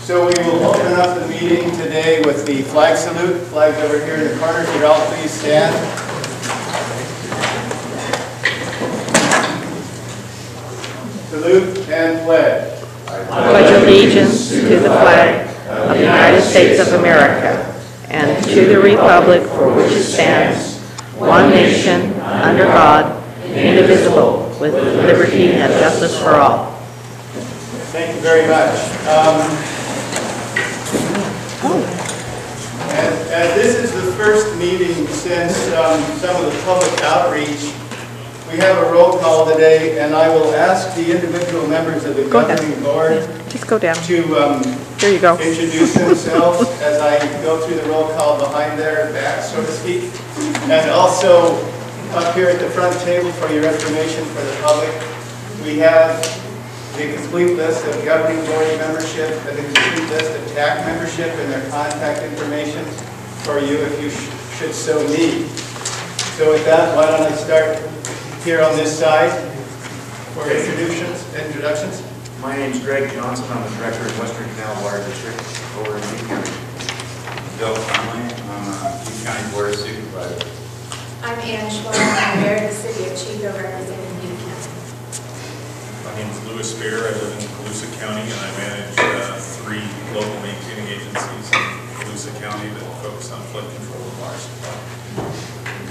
So we will open up the meeting today with the flag salute. Flags over here in the corner. Could you all please stand? Salute and pledge. I pledge allegiance to the flag of the United States of America and to the republic for which it stands, one nation, under God, indivisible, with liberty and justice for all. Thank you very much. As this is the first meeting since some of the public outreach, we have a roll call today, and I will ask the individual members of the governing board Just go down. to There you go. introduce themselves as I go through the roll call behind their back, so to speak. And also up here at the front table for your information for the public, we have the complete list of governing board membership and the complete list of TAC membership and their contact information for you if you should so need. So with that, why don't I start here on this side for introductions. My name is Greg Johnson. I'm the director of Western Canal Water District over in Butte County. Bill Conley, I'm a Butte County Board of Supervisors. I'm Ann Schwab. I'm mayor of the city of Chico, representing Butte County. My name is Louis Spear. I live in Colusa County, and I manage 3 local maintaining agencies in Colusa County that focus on flood control and water supply.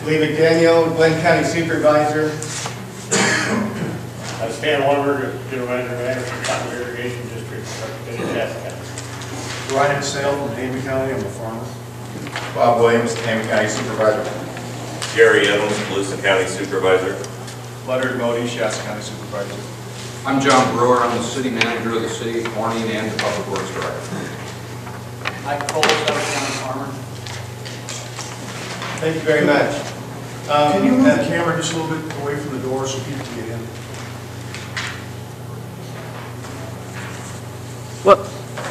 Lee McDaniel, Glenn County Supervisor. I'm Stan Lumberg, General Manager of Cotton Irrigation District, representing Shasta County. Ryan Sale from Tama County. I'm a farmer. Bob Williams, Tama County Supervisor. Gary Evans, Colusa County Supervisor. Leonard Modi, Shasta County Supervisor. I'm John Brewer. I'm the city manager of the city of Corning and the Public Works Director. Mike Cole, Southern County Farmer. Thank you very much. Can you move the camera just a little bit away from the door so people can get in?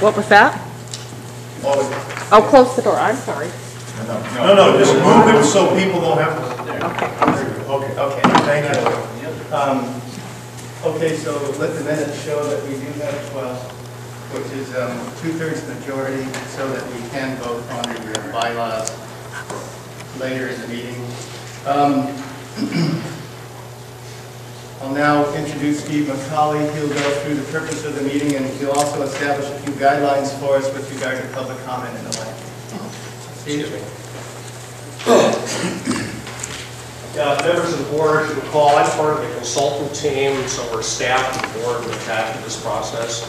What was that? Oh, close the door. I'm sorry. No, just move it so people don't have to. Okay. Okay, thank you. Okay, so let the minutes show that we do have 12, which is 2/3 majority, so that we can vote on your bylaws later in the meeting. I'll now introduce Steve McCauley. He'll go through the purpose of the meeting, and he'll also establish a few guidelines for us with regard to public comment and the like. Steve? Members of the board, you recall, I'm part of the consultant team, so we're staff of the board and attached to this process.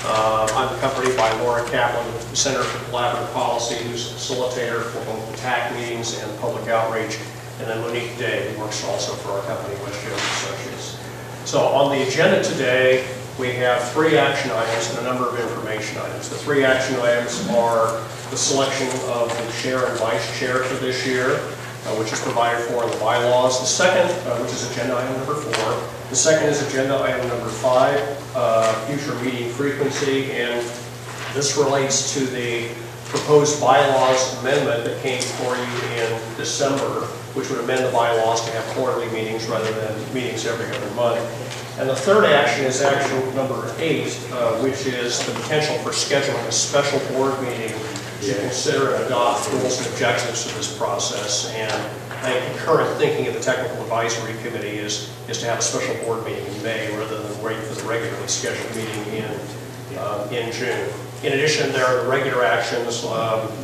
I'm accompanied by Laura Kaplan, the Center for Collaborative Policy, who's a facilitator for both the TAC meetings and public outreach, and then Monique Day, who works also for our company, West Jones Associates. So on the agenda today, we have 3 action items and a number of information items. The 3 action items are the selection of the chair and vice chair for this year, which is provided for in the bylaws. The second, which is agenda item number 4. The second is agenda item number 5, future meeting frequency, and this relates to the proposed bylaws amendment that came before you in December, which would amend the bylaws to have quarterly meetings rather than meetings every other month. And the third action is action number 8, which is the potential for scheduling a special board meeting to consider and adopt rules and objectives to this process. And I think the current thinking of the Technical Advisory Committee is to have a special board meeting in May rather than wait for the regularly scheduled meeting in June. In addition, there are the regular actions,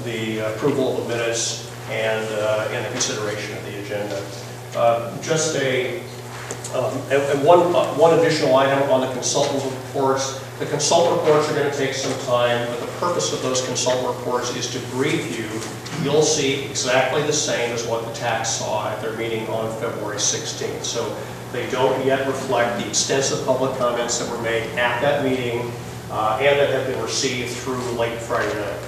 the approval of the minutes, and the consideration of the agenda. One additional item on the consultant reports. The consultant reports are going to take some time, but the purpose of those consultant reports is to brief you. You'll see exactly the same as what the TAC saw at their meeting on February 16th. So they don't yet reflect the extensive public comments that were made at that meeting and that have been received through late Friday night.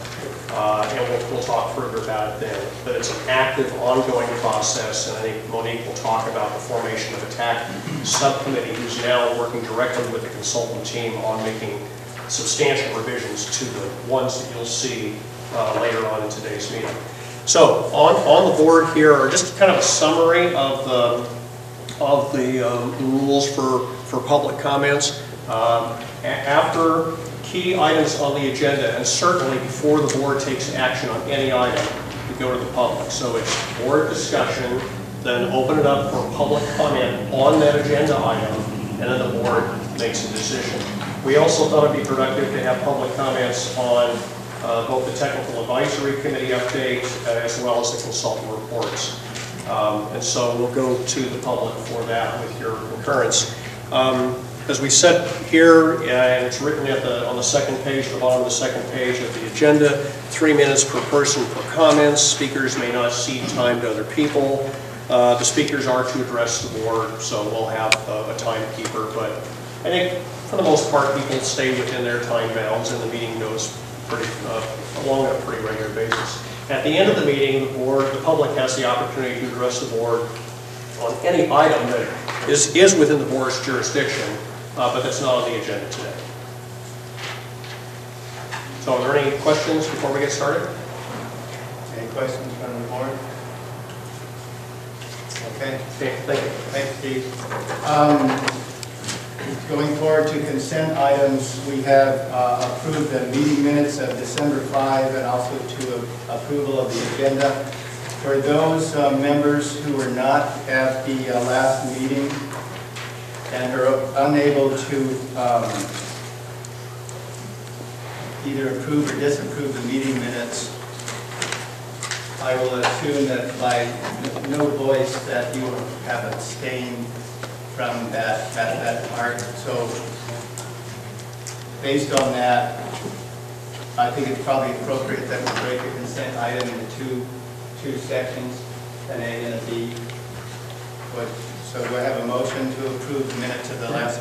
And we'll talk further about it then. But it's an active, ongoing process, and I think Monique will talk about the formation of a TAC subcommittee who's now working directly with the consultant team on making substantial revisions to the ones that you'll see later on in today's meeting. So on the board here are just kind of a summary of the rules for public comments. After key items on the agenda, and certainly before the board takes action on any item, we go to the public. So it's board discussion, then open it up for public comment on that agenda item, and then the board makes a decision. We also thought it'd be productive to have public comments on both the technical advisory committee update as well as the consultant reports. And so we'll go to the public for that with your concurrence. As we said here, and it's written on the second page, the bottom of the second page of the agenda, 3 minutes per person per comments. Speakers may not cede time to other people. The speakers are to address the board, so we'll have a timekeeper. But I think for the most part, people stay within their time bounds, and the meeting goes along on a pretty regular basis. At the end of the meeting, the public has the opportunity to address the board on any item that is within the board's jurisdiction, but that's not on the agenda today. So are there any questions before we get started? Any questions from the board? Okay. Okay, thank you. Thanks, Steve. Going forward to consent items, we have approved the meeting minutes of December 5 and also to approval of the agenda. For those members who were not at the last meeting and are unable to either approve or disapprove the meeting minutes, I will assume that by no voice that you have abstained from that part. So based on that, I think it's probably appropriate that we break the consent item into two sections, an A and a B. So do I have a motion to approve the minutes of the last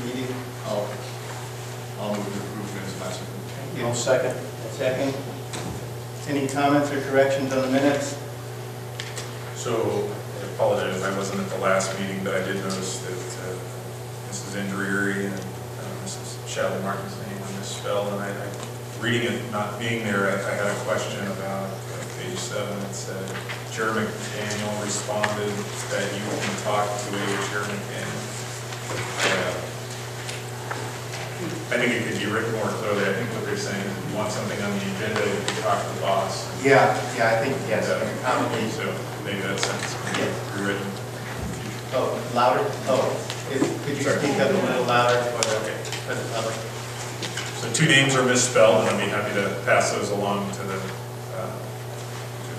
meeting? I'll move to approve minutes last week. Thank you. I'll second. A second. Any comments or corrections on the minutes? So I apologize, I wasn't at the last meeting, but I did notice that Mrs. Indrieri and Mrs. Shadley Martin's name were misspelled, and reading it, not being there, I had a question about page 7. It said, Chair McDaniel responded that you can talk to Chair McDaniel. I think it could be written more clearly. I think what they're saying is if you want something on the agenda, you can talk to the boss. Yeah, I think, yes. Probably, so maybe that sentence can be rewritten. Oh, louder? Oh, could you speak up a little louder for the public? So 2 names are misspelled, and I'd be happy to pass those along to to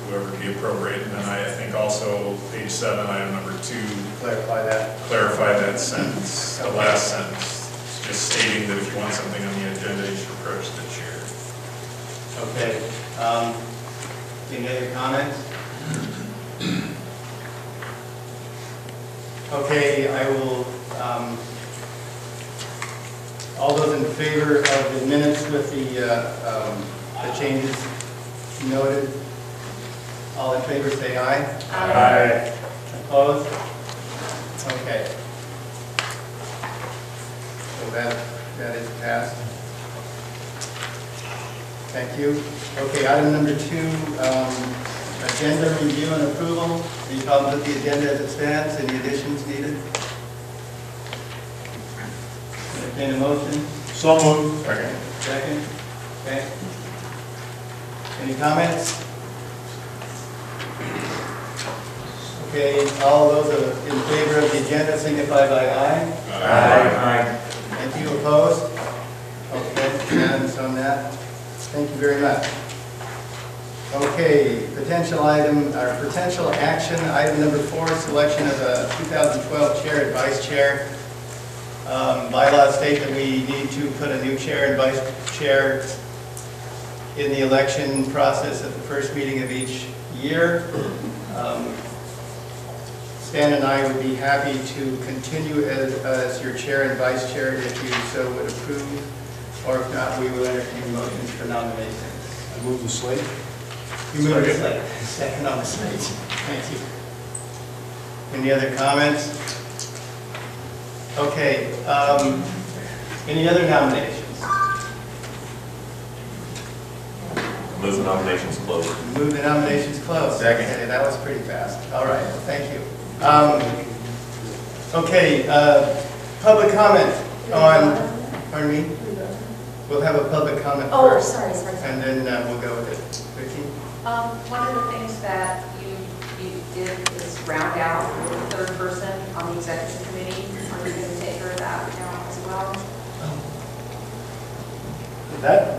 whoever would be appropriate. And then I think also page 7, item number 2, Clarify that. clarify that sentence, the last sentence. It's just stating that if you want something on the agenda, you should approach the chair. Okay. Any other comments? Okay, I will, all those in favor of the minutes with the changes noted, all in favor say aye. Aye. Opposed? Okay. So that is passed. Thank you. Okay, item number 2, agenda review and approval. Any problems with the agenda as it stands? Any additions needed? Entertain a motion? So moved. Second. Second? Okay. Any comments? Okay, all those in favor of the agenda signify by aye. Aye. Thank you. Opposed? Okay, unanimous on that. Thank you very much. Okay, potential action, item number 4, selection of a 2012 chair and vice chair. Bylaws state that we need to put a new chair and vice chair in the election process at the first meeting of each year. Stan and I would be happy to continue as your chair and vice chair if you so would approve, or if not, we will entertain motions for nominations. I move the slate. You move the slate. Second on the slate. Thank you. Any other comments? Okay. Any other nominations? Move the nominations closed. Move the nominations closed. Second. Okay, that was pretty fast. All right, well, thank you. Okay, public comment on, pardon me? We'll have a public comment Oh, first. sorry. And then we'll go with it. Vicki? One of the things that you did is round out the third person on the executive committee. Are you going to take her that now as well?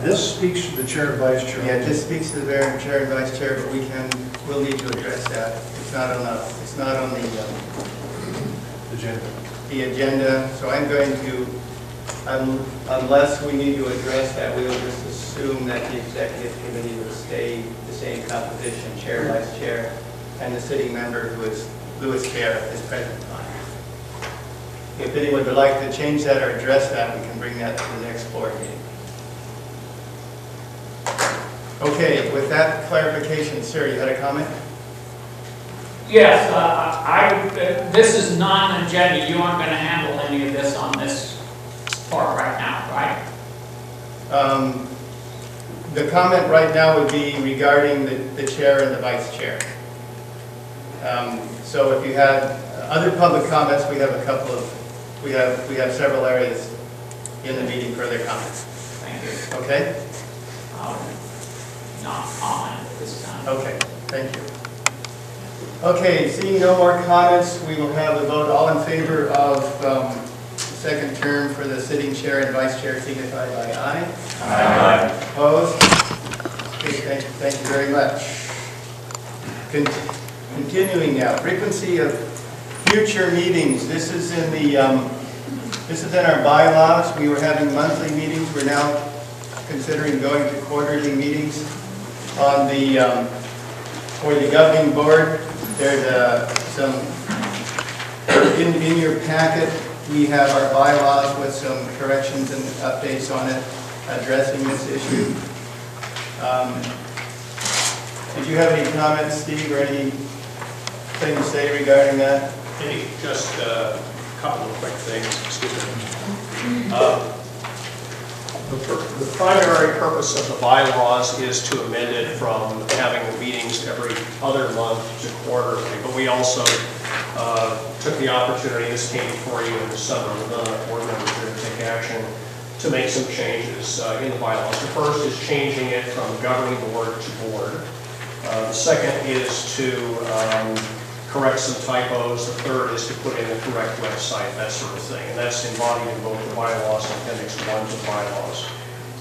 This speaks to the chair and vice chair. Yeah, it just speaks to the chair and vice chair, but we'll need to address that. It's not on the agenda, so I'm going to, unless we need to address that, we will just assume that the executive committee will stay the same composition, chair, vice chair, and the sitting member who is Louis Kerr at this present time. If anyone would like to change that or address that, we can bring that to the next board meeting. Okay, with that clarification, sir, you had a comment? Yes, this is non-agenda. You aren't going to handle any of this on this part right now, right? The comment right now would be regarding the chair and the vice chair. So if you had other public comments, we have a couple of, we have several areas in the meeting for other comments. Thank you. Okay? Not comment at this time. Okay, thank you. Okay, seeing no more comments, we will have the vote. All in favor of the second term for the sitting chair and vice chair, signify by aye. Aye. Opposed? Okay, thank you very much. Continuing now, frequency of future meetings. This is in our bylaws. We were having monthly meetings. We're now considering going to quarterly meetings. On for the governing board, there's some in your packet. We have our bylaws with some corrections and updates on it addressing this issue. Did you have any comments, Steve, or anything to say regarding that? Maybe just a couple of quick things. Excuse me. The primary purpose of the bylaws is to amend it from having the meetings every other month to quarterly, but we also took the opportunity, this came before you in the summer, with none of the board members here to take action, to make some changes in the bylaws. The first is changing it from governing board to board. The second is to correct some typos. The third is to put in the correct website, that sort of thing. And that's embodied in both the bylaws and Appendix 1 to the bylaws.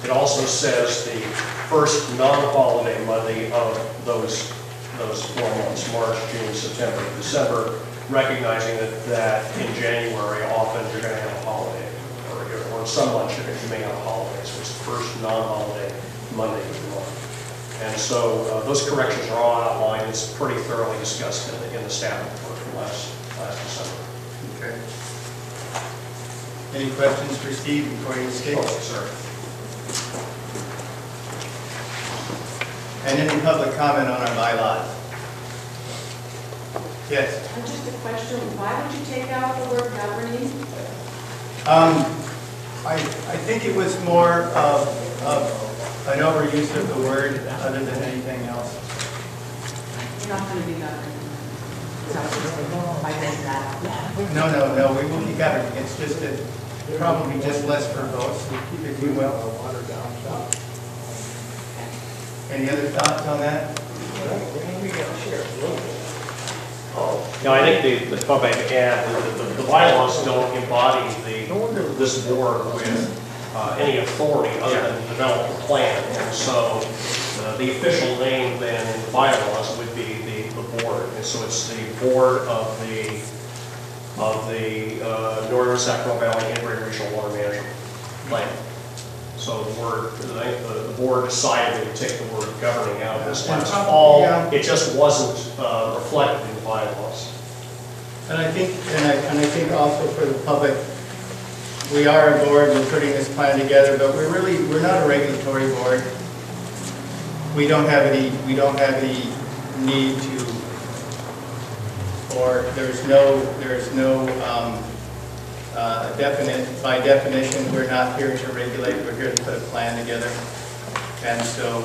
It also says the first non-holiday Monday of those 4 months, March, June, September, December, recognizing that in January often you're going to have a holiday, or some months you may have a holiday. So it's the first non-holiday Monday of the month. And so those corrections are all outlined. It's pretty thoroughly discussed in the staff report from last December. Okay. Any questions for Steve before he escapes? Oh, sir. And any public comment on our bylaws? Yes. Just a question, why would you take out the word governing? I think it was more of an overuse of the word other than anything else. You're not going to be governing. I think that. No, we will be governing. It's just probably just less verbose, if you will. Any other thoughts on that? No, I think if I may add, the bylaws don't embody this board with any authority other than to develop a plan. And so the official name then in the bylaws would be the board. And so it's the board of the Northern Sacramento Valley Integrated Regional Water Management Plan. So the board decided to take the word governing out of this last fall. It just wasn't reflected in the bylaws. And I think also for the public, we are a board, we're putting this plan together, but we're not a regulatory board. We don't have any need to, or there's no definite, by definition, we're not here to regulate, we're here to put a plan together. And so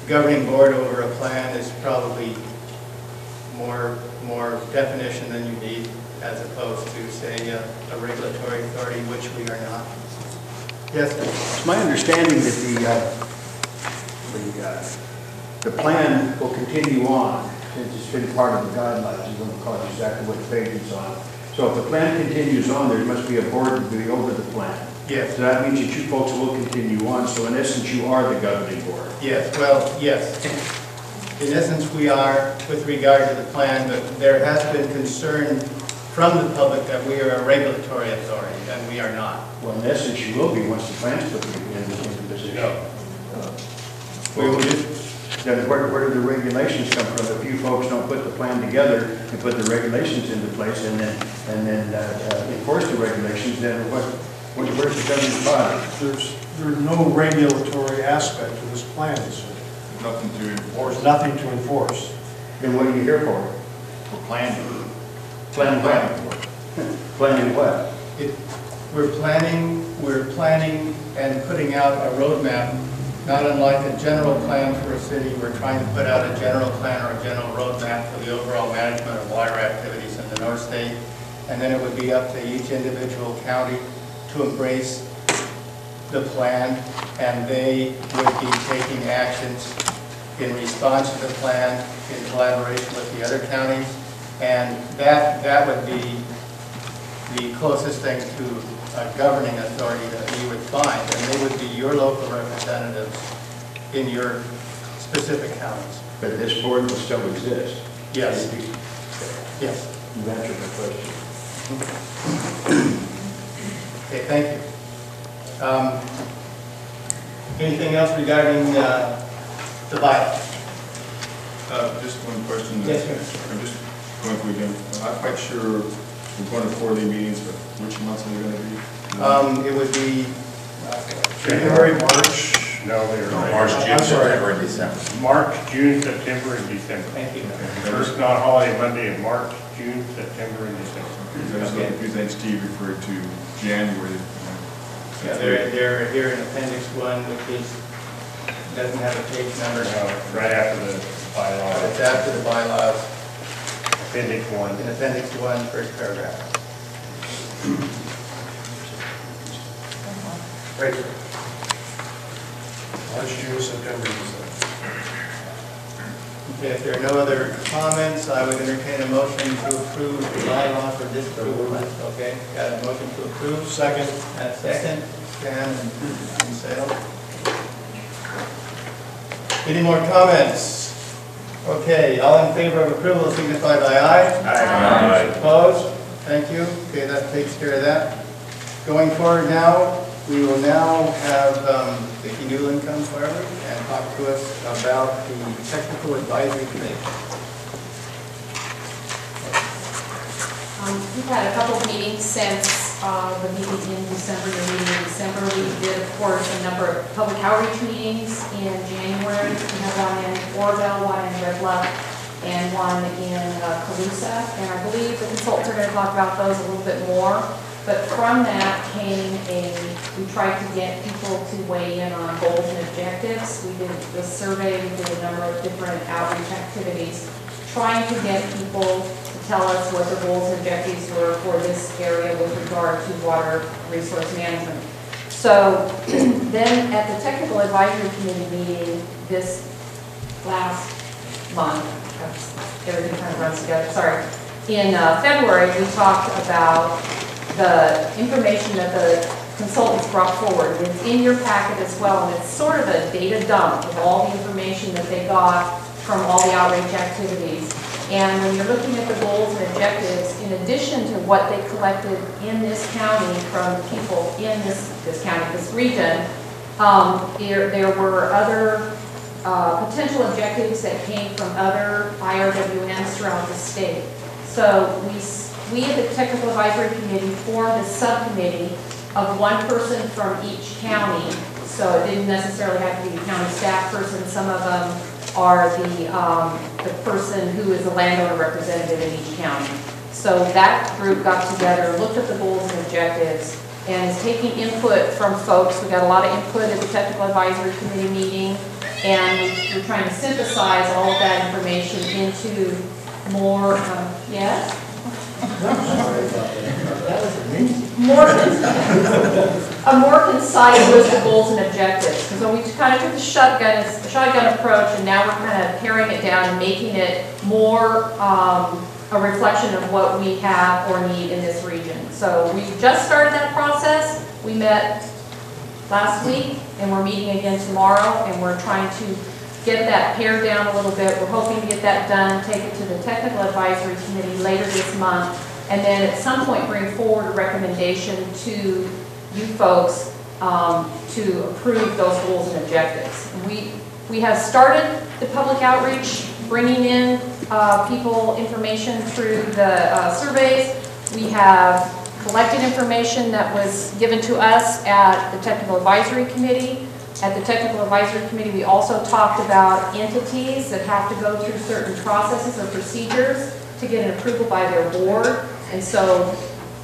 governing board over a plan is probably more definition than you need. as opposed to, say, a regulatory authority, which we are not. Yes, sir? It's my understanding that the plan will continue on, since it's been part of the guidelines. You don't call it exactly what page it's on. So if the plan continues on, there must be a board to be over the plan. Yes. So that means that you folks will continue on. So in essence, you are the governing board. Yes, well, yes. In essence, we are with regard to the plan, but there has been concern from the public that we are a regulatory authority, and we are not. Well, in essence, you will be once the plan's put in the position. We will just, Then where do the regulations come from? If you folks don't put the plan together and put the regulations into place and then enforce the regulations, then where's the governing body? There's no regulatory aspect to this plan, sir. Nothing to enforce. There's nothing to enforce. Then what are you here for? For planning. Planning what? Planning what? we're planning and putting out a roadmap, not unlike a general plan for a city. We're trying to put out a general plan or a general roadmap for the overall management of water activities in the North State. And then it would be up to each individual county to embrace the plan, and they would be taking actions in response to the plan in collaboration with the other counties. And that would be the closest thing to a governing authority that you would find, and they would be your local representatives in your specific counties. But this board will still exist? Yes. Yes. You answered my question. Okay, thank you. Anything else regarding the bylaws? Just one question. Yes, sir. I'm just going through again. I'm not quite sure we're going to 4-day meetings, but which months are they going to be? It would be January, March, no, they're No, March, June, I'm sorry. September, and December. March, June, September, and December. Thank you. First non-holiday Monday in March, June, September, and December. I just looked because then Steve referred to January. Yeah, they're here in Appendix 1, which doesn't have a page number. No, right after the bylaws. It's after the bylaws. Appendix 1. In Appendix 1, first paragraph. Right. March, June, September, December. Okay, if there are no other comments, I would entertain a motion to approve the bylaws or disapprove. Okay, got a motion to approve. Second. And a second, Stan and Sale. Any more comments? Okay, all in favor of approval signify by aye. Aye. Opposed? Thank you. Okay, that takes care of that. Going forward now, we will now have Vicki Newland come forward and talk to us about the Technical Advisory Committee. We've had a couple of meetings since the meeting in December, the meeting in December. We did, of course, a number of public outreach meetings in January. We had one in Orville, one in Red Bluff, and one in Colusa. And I believe the consultants are going to talk about those a little bit more. But from that came we tried to get people to weigh in on goals and objectives. We did the survey, we did a number of different outreach activities, trying to get people to tell us what their goals and objectives were for this area with regard to water resource management. So then at the Technical Advisory Committee meeting this last month, everything kind of runs together, sorry, in February, we talked about the information that the consultants brought forward. It's in your packet as well, and it's sort of a data dump of all the information that they got from all the outreach activities. And when you're looking at the goals and objectives, in addition to what they collected in this county from people in this county, this region, there were other potential objectives that came from other IRWNs throughout the state. So we at the Technical Advisory Committee formed a subcommittee of one person from each county. So it didn't necessarily have to be a county staff person. Some of them are the person who is a landowner representative in each county. So that group got together, looked at the goals and objectives, and is taking input from folks. We got a lot of input at the Technical Advisory Committee meeting, and we're trying to synthesize all of that information into more, yes? A more concise list of goals and objectives. And so we kind of took the shotgun approach, and now we're kind of paring it down and making it more a reflection of what we have or need in this region. So we just started that process. We met last week, and we're meeting again tomorrow, and we're trying to get that pared down a little bit. We're hoping to get that done, take it to the Technical Advisory Committee later this month, and then at some point bring forward a recommendation to you folks to approve those goals and objectives. We have started the public outreach, bringing in people information through the surveys. We have collected information that was given to us at the Technical Advisory Committee. At the Technical Advisory Committee, we also talked about entities that have to go through certain processes or procedures to get an approval by their board. And so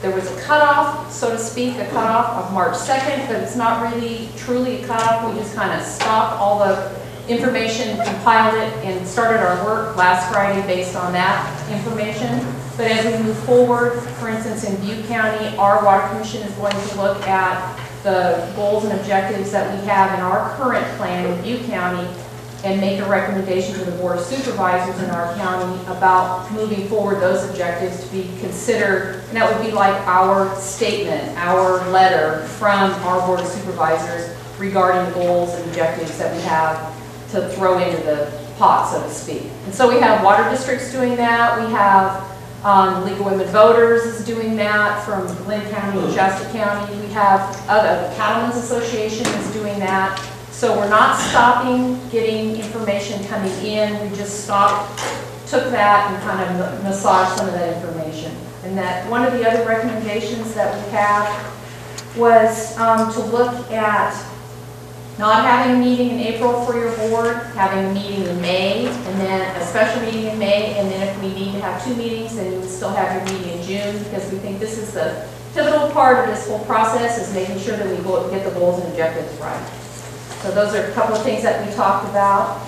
there was a cutoff, so to speak, a cutoff of March 2nd, but it's not really truly a cutoff. We just kind of stopped all the information, compiled it, and started our work last Friday based on that information. But as we move forward, for instance, in Butte County, our Water Commission is going to look at the goals and objectives that we have in our current plan in Butte County and make a recommendation to the Board of Supervisors in our county about moving forward those objectives to be considered. And that would be like our statement, our letter from our Board of Supervisors regarding the goals and objectives that we have to throw into the pot, so to speak. And so we have water districts doing that. We have League of Women Voters is doing that from Glenn County and Shasta County. We have the Cattlemen's Association is doing that. So we're not stopping getting information coming in. We just took that and kind of massaged some of that information. And that one of the other recommendations that we have was to look at not having a meeting in April for your board, having a meeting in May, and then a special meeting in May, and then if we need to have 2 meetings, then you would still have your meeting in June, because we think this is the pivotal part of this whole process, is making sure that we get the goals and objectives right. So those are a couple of things that we talked about.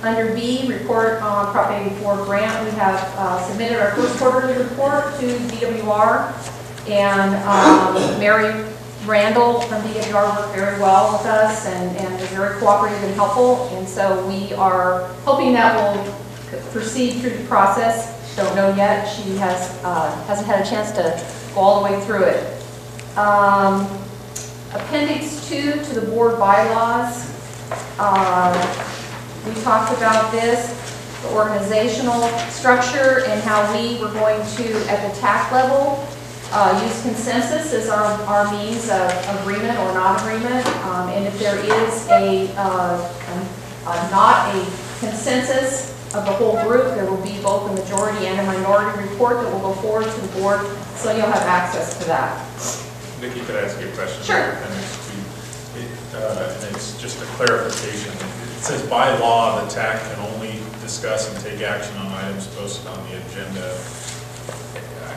Under B, report on Prop 84 grant, we have submitted our first quarterly report to DWR, and Mary Randall from DWR worked very well with us and was very cooperative and helpful, and so we are hoping that will proceed through the process. Don't know yet. She hasn't had a chance to go all the way through it. Appendix 2 to the board bylaws. We talked about this, the organizational structure and how we were going to, at the TAC level, use consensus as our means of agreement or non-agreement, and if there is not a consensus of the whole group, there will be both a majority and a minority report that will go forward to the board, so you'll have access to that. Vicki, could I ask you a question? Sure. And it's just a clarification. It says by law, the TAC can only discuss and take action on items posted on the agenda.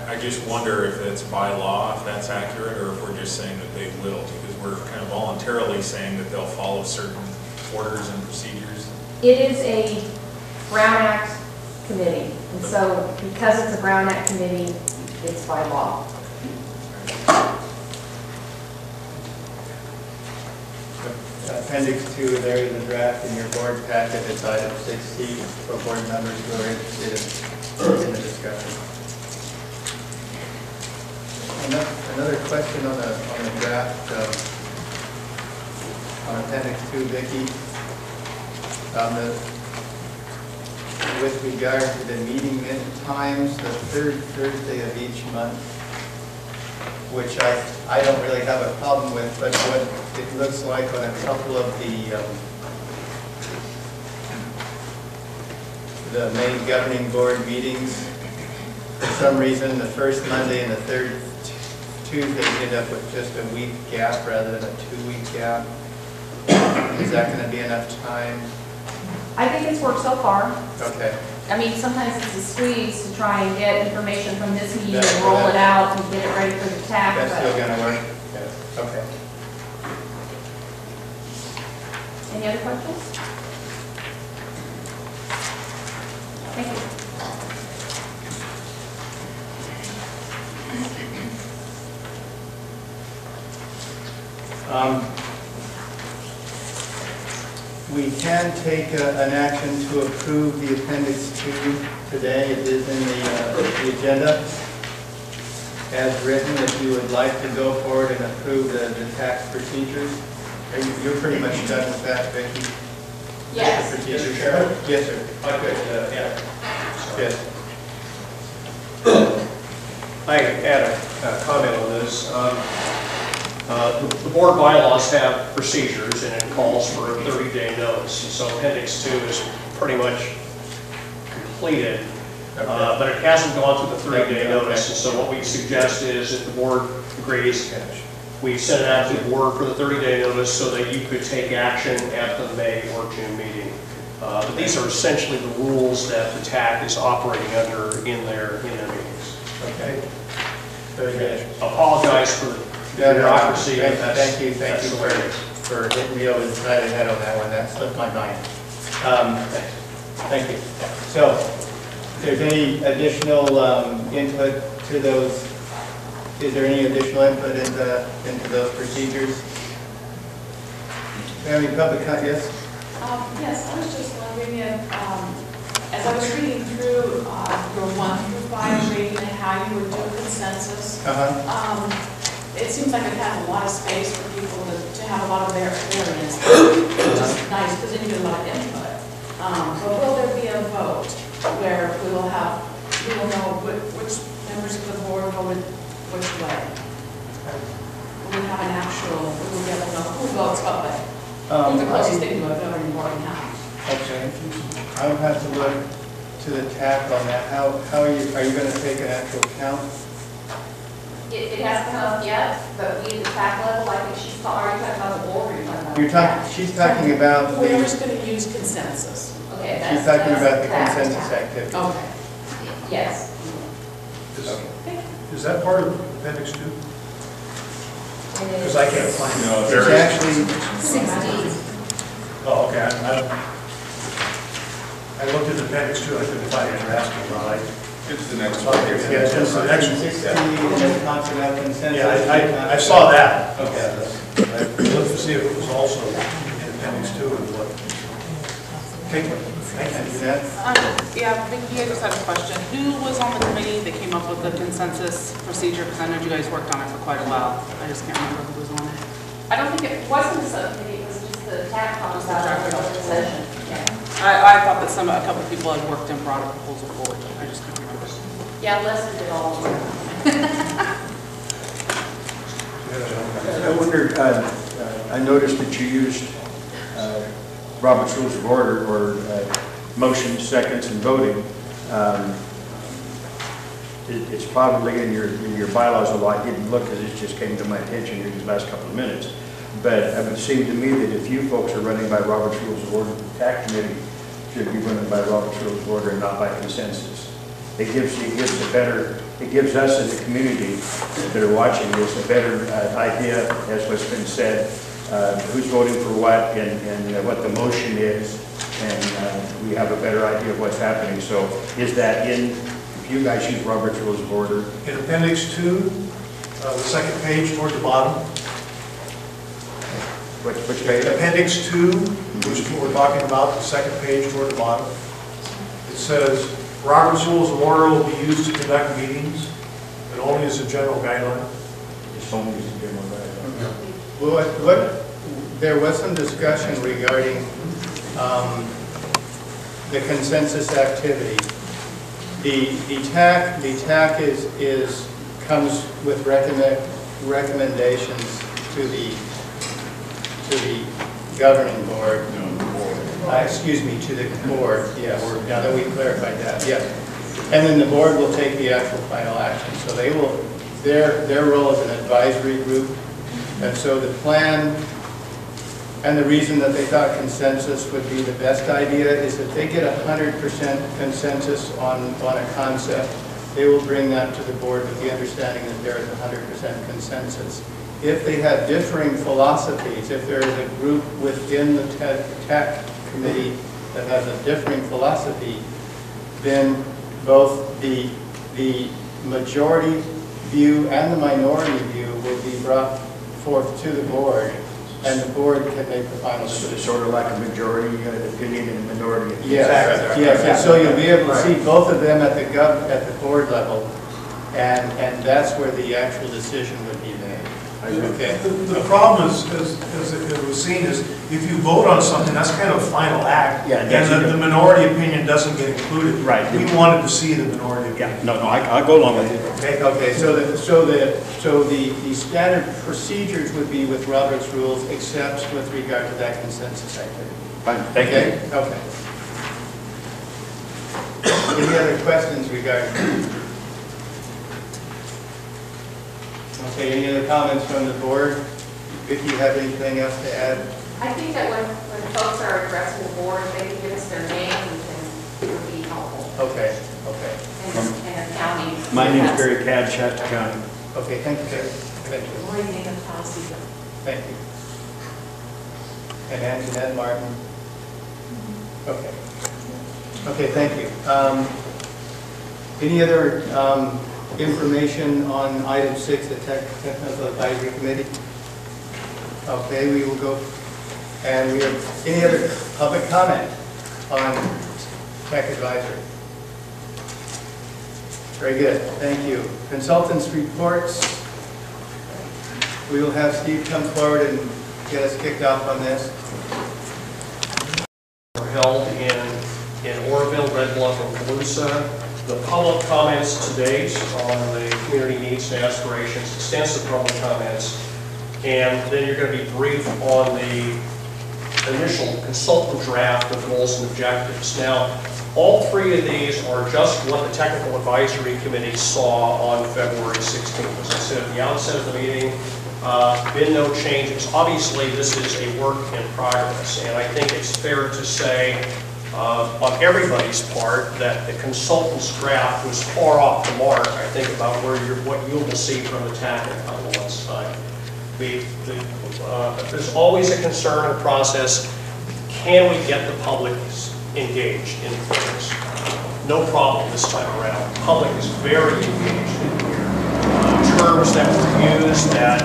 I just wonder if it's by law, if that's accurate, or if we're just saying that they will, because we're kind of voluntarily saying that they'll follow certain orders and procedures. It is a Brown Act committee, and so because it's a Brown Act committee, it's by law. Appendix 2 there in the draft in your board packet, it's item 6C for board members who are interested in the discussion. Another question on the draft on Appendix 2, Vicki. With regard to the meeting times, the third Thursday of each month, which I don't really have a problem with, but what it looks like on a couple of the main governing board meetings, for some reason, the first Monday and the third Tuesday end up with just a week gap rather than a 2-week gap. Is that going to be enough time? I think it's worked so far. Okay. I mean, sometimes it's a squeeze to try and get information from this meeting and roll it out and get it ready for the TAC. That's still going to work? Yes. Okay. Any other questions? Thank you. We can take an action to approve the Appendix 2 today. It is in the agenda as written. If you would like to go forward and approve the tax procedures. You're pretty much done with that, Vicki? Yes. The procedure. Mr. Chairman? Yes, sir. I could, yeah. Yes. I had a comment on this. The board bylaws have procedures and it calls for a 30-day notice. So Appendix 2 is pretty much completed, but it hasn't gone through the 30-day notice. And so what we suggest is, if the board agrees, we send it out to the board for the 30-day notice so that you could take action at the May or June meeting. But these are essentially the rules that the TAC is operating under in their meetings. Okay. Very good. Apologize for the bureaucracy. Thank you for hitting me over the side of the head on that one. That slipped my mind. Thank you. So, if there's any additional input to those, is there any additional input into those procedures? Any public comment? Yes? Yes, I was just wondering if, as I was reading through your 1 through 5 rating and how you would do consensus, it seems like it has a lot of space for people to have a lot of variance, which is nice because then you get a lot of input. But will there be a vote where we will know which members of the board voted which way? Will we have an actual, we will be able to know who votes what way? Who's the closest thing to a governing board in house? Okay. I will have to look to the TAC on that. How are you going to take an actual count? It hasn't come up yet, but we at the TAC level, I think she's already talking about the board, or you're talking about She's talking about Whoever's going to use consensus. Okay, that's. She's talking about the TAC. consensus activity. Okay. Yes. Is that part of Appendix 2? Because I can't find it. No, It's there is. actually, 16. Oh, okay. I looked at Appendix 2, I couldn't find it. You're asking about it. It's the next one. yeah, It's the next one. 16, and talking about consensus. Yeah, I saw that. Okay. I looked to see if it was also in Appendix 2 and what. Okay, thank you. Yeah, Vicki, I just had a question. Who was on the committee that came up with the consensus procedure? Because I know you guys worked on it for quite a while. I just can't remember who was on it. I don't think it wasn't a subcommittee, it was just the TAC comes out of the open session. Yeah. I thought that a couple of people had worked and brought a proposal forward. I just couldn't remember. Yeah, Lester did all the work. I wondered, I noticed that you used Robert's Rules of Order, or motions, seconds, and voting. It's probably in your bylaws, although I didn't look because it just came to my attention in these last couple of minutes. But it would seem to me that if you folks are running by Robert's Rules of Order, the TAC committee should be running by Robert's Rules of Order and not by consensus. It gives us as a community that are watching this a better idea, as what's been said, who's voting for what and what the motion is, and we have a better idea of what's happening. So is that in, if you guys use Robert's Rules of Order? In Appendix 2, the second page toward the bottom. Which page? Appendix 2, which is what we're talking about, the second page toward the bottom. It says, Robert's Rules of Order will be used to conduct meetings, but only as a general guideline. It's only as a general guideline. Well, there was some discussion regarding the consensus activity. The TAC comes with recommendations to the governing board. Excuse me, to the board. Yes. Now that we clarified that, yes. And then the board will take the actual final action. So they will. Their role as an advisory group. And so the plan, and the reason that they thought consensus would be the best idea is that they get 100% consensus on a concept. They will bring that to the board with the understanding that there is 100% consensus. If they have differing philosophies, if there is a group within the TAC committee that has a differing philosophy, then both the majority view and the minority view will be brought forth to the board and the board can make the final decision. Sort of like a majority opinion and a minority opinion. Yes, yes, and so you'll be able to see both of them at the board level, and that's where the actual decision would be made. Okay. The problem is, as it was seen, is if you vote on something, that's kind of a final act. Yeah, and the minority opinion doesn't get included. Right. We wanted to see the minority opinion. Yeah, no, I'll go along with you. Okay, so the standard procedures would be with Robert's rules, except with regard to that consensus activity. Fine, thank you. Okay. Any other questions regarding? Okay, any other comments from the board? If you have anything else to add? I think that when folks are addressing the board, they can give us their name and it would be helpful. Okay, okay. And their county. My name is Barry Cad, Shasta County. Okay, thank you, Barry. Thank you. Lori name of policy. Thank you. And Antoinette Martin? Okay. Okay, thank you. Any other information on item 6, the Technical Advisory Committee? Okay, we will go. And we have any other public comment on Tech Advisory? Very good, thank you. Consultants' reports. We will have Steve come forward and get us kicked off on this. Were held in Oroville, Red Bluff, and Calusa. The public comments to date on the community needs and aspirations, extensive public comments, and then you're going to be briefed on the initial consultant draft of goals and objectives. Now, all three of these are just what the Technical Advisory Committee saw on February 16th. As I said at the outset of the meeting, been no changes. Obviously, this is a work in progress, and I think it's fair to say on everybody's part that the consultant's draft was far off the mark, I think, about what you will see from the TAC on the one side. There's always a concern in the process, can we get the public engaged in things? No problem this time around. The public is very engaged in here. Terms that were used that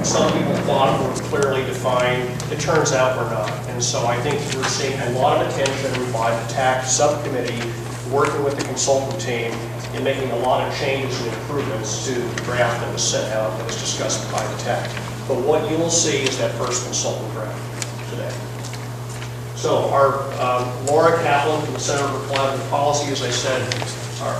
some people thought were clearly defined, it turns out we're not. And so I think we're seeing a lot of attention by the TAC subcommittee working with the consultant team in making a lot of changes and improvements to the draft that was sent out that was discussed by the TAC. But what you will see is that first consultant draft today. So our Laura Kaplan from the Center for Collaborative Policy, as I said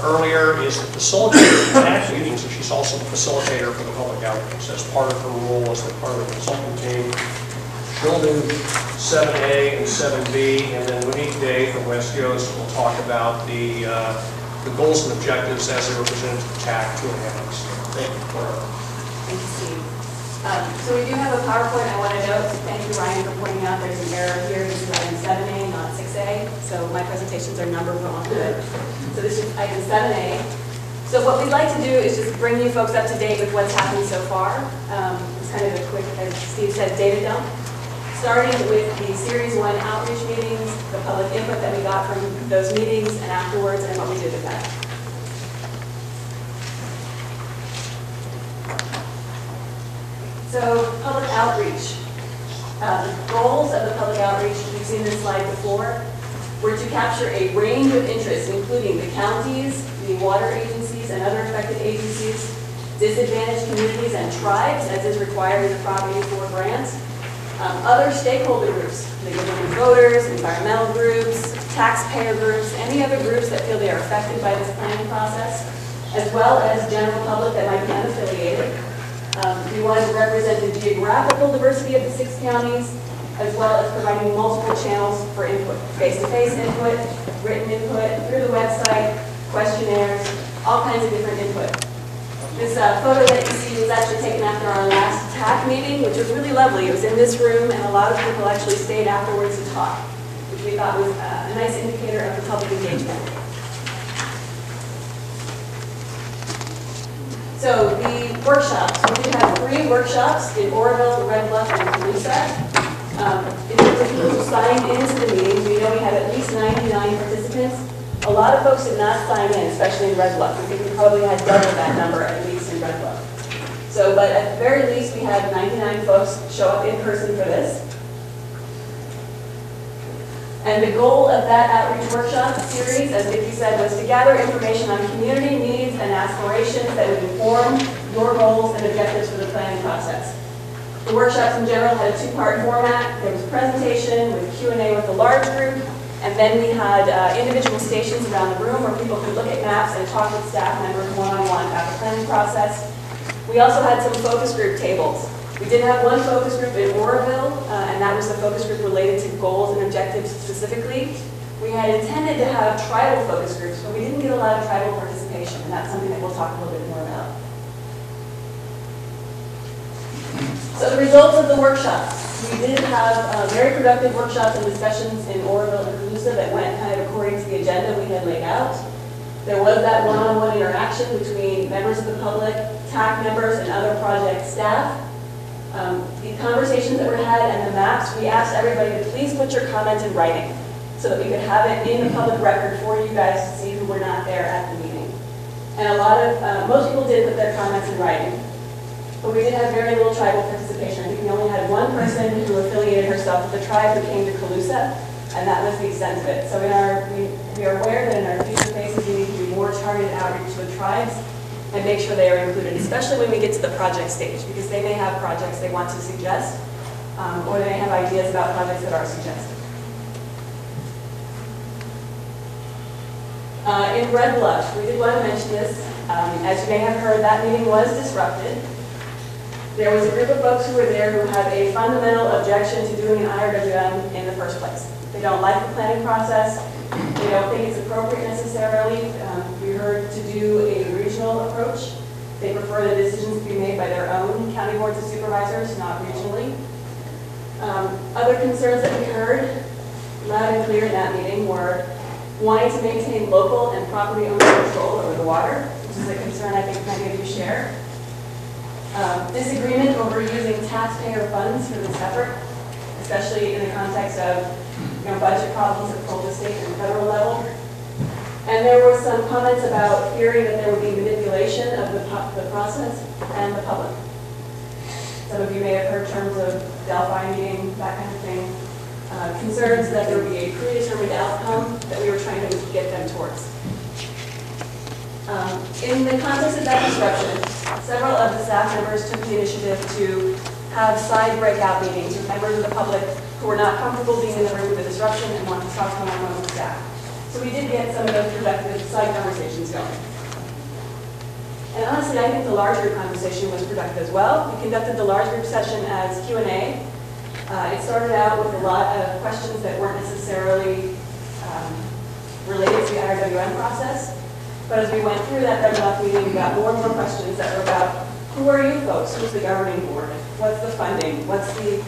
earlier, is the facilitator of the TAC meetings, and she's also the facilitator for the public outreach. As part of her role as the part of the consultant team, she'll do 7A and 7B, and then Monique Day from West Coast will talk about the goals and objectives as they were presented to the TAC 2.5 weeks ago. Thank you, Laura. Thank you, Steve. So we do have a PowerPoint. I want to note, thank you, Ryan, for pointing out there's an error here. This is item 7A, not 6A. So my presentations are numbered wrong. So this is item 7A. So what we'd like to do is just bring you folks up to date with what's happened so far. It's kind of a quick, as Steve said, data dump. Starting with the Series 1 outreach meetings, the public input that we got from those meetings, and afterwards, and what we did with that. So, public outreach. The goals of the public outreach, you've seen this slide before, were to capture a range of interests, including the counties, the water agencies, and other affected agencies, disadvantaged communities and tribes, as is required in the Property for grants, other stakeholder groups, including voters, environmental groups, taxpayer groups, any other groups that feel they are affected by this planning process, as well as general public that might be unaffiliated. We wanted to represent the geographical diversity of the 6 counties, as well as providing multiple channels for input, face-to-face input, written input, through the website, questionnaires, all kinds of different input. This photo that you see was actually taken after our last TAC meeting, which was really lovely. It was in this room, and a lot of people actually stayed afterwards to talk, which we thought was a nice indicator of the public engagement. So the workshops, we did have 3 workshops in Oroville, Red Bluff, and Calusa. In terms of people who signed into the meetings, we know we had at least 99 participants. A lot of folks did not sign in, especially in Red Bluff. We think we probably had double that number at least in Red Bluff. So, but at the very least, we had 99 folks show up in person for this. And the goal of that outreach workshop series, as Vicki said, was to gather information on community needs and aspirations that would inform your goals and objectives for the planning process. The workshops in general had a two-part format. There was a presentation with Q&A with a large group, and then we had individual stations around the room where people could look at maps and talk with staff members one-on-one about the planning process. We also had some focus group tables. We did have one focus group in Oroville, and that was the focus group related to goals and objectives specifically. We had intended to have tribal focus groups, but we didn't get a lot of tribal participation, and that's something that we'll talk a little bit more about. So the results of the workshops. We did have very productive workshops and discussions in Oroville and Colusa that went kind of according to the agenda we had laid out. There was that one-on-one interaction between members of the public, TAC members, and other project staff. The conversations that were had and the maps, we asked everybody to please put your comments in writing so that we could have it in the public record for you guys to see who were not there at the meeting. And most people did put their comments in writing. But we did have very little tribal participation. I think we only had one person who affiliated herself with the tribe who came to Colusa, and that was the extent of it. So we are aware that in our future phases we need to do more targeted outreach to the tribes and make sure they are included, especially when we get to the project stage, because they may have projects they want to suggest, or they may have ideas about projects that are suggested. In Red Bluff, we did want to mention this. As you may have heard, that meeting was disrupted. There was a group of folks who were there who have a fundamental objection to doing an IRWM in the first place. They don't like the planning process. They don't think it's appropriate necessarily. We heard to do a regional approach. They prefer the decisions to be made by their own county boards of supervisors, not regionally. Other concerns that we heard loud and clear in that meeting were wanting to maintain local and property owner control over the water, which is a concern I think many of you share. Disagreement over using taxpayer funds for this effort, especially in the context of budget problems at both the state and federal level. And there were some comments about fearing that there would be manipulation of the process and the public. Some of you may have heard terms of Delphi meeting, that kind of thing. Concerns that there would be a predetermined outcome that we were trying to get them towards. In the context of that disruption, several of the staff members took the initiative to have side breakout meetings with members of the public who were not comfortable being in the room with the disruption and wanted to talk one-on-one with staff. So we did get some of those productive side conversations going. And honestly, I think the large group conversation was productive as well. We conducted the large group session as Q&A. It started out with a lot of questions that weren't necessarily related to the IRWM process. But as we went through that Red Bluff meeting, we got more and more questions that were about, who are you folks? Who's the governing board? What's the funding? What's the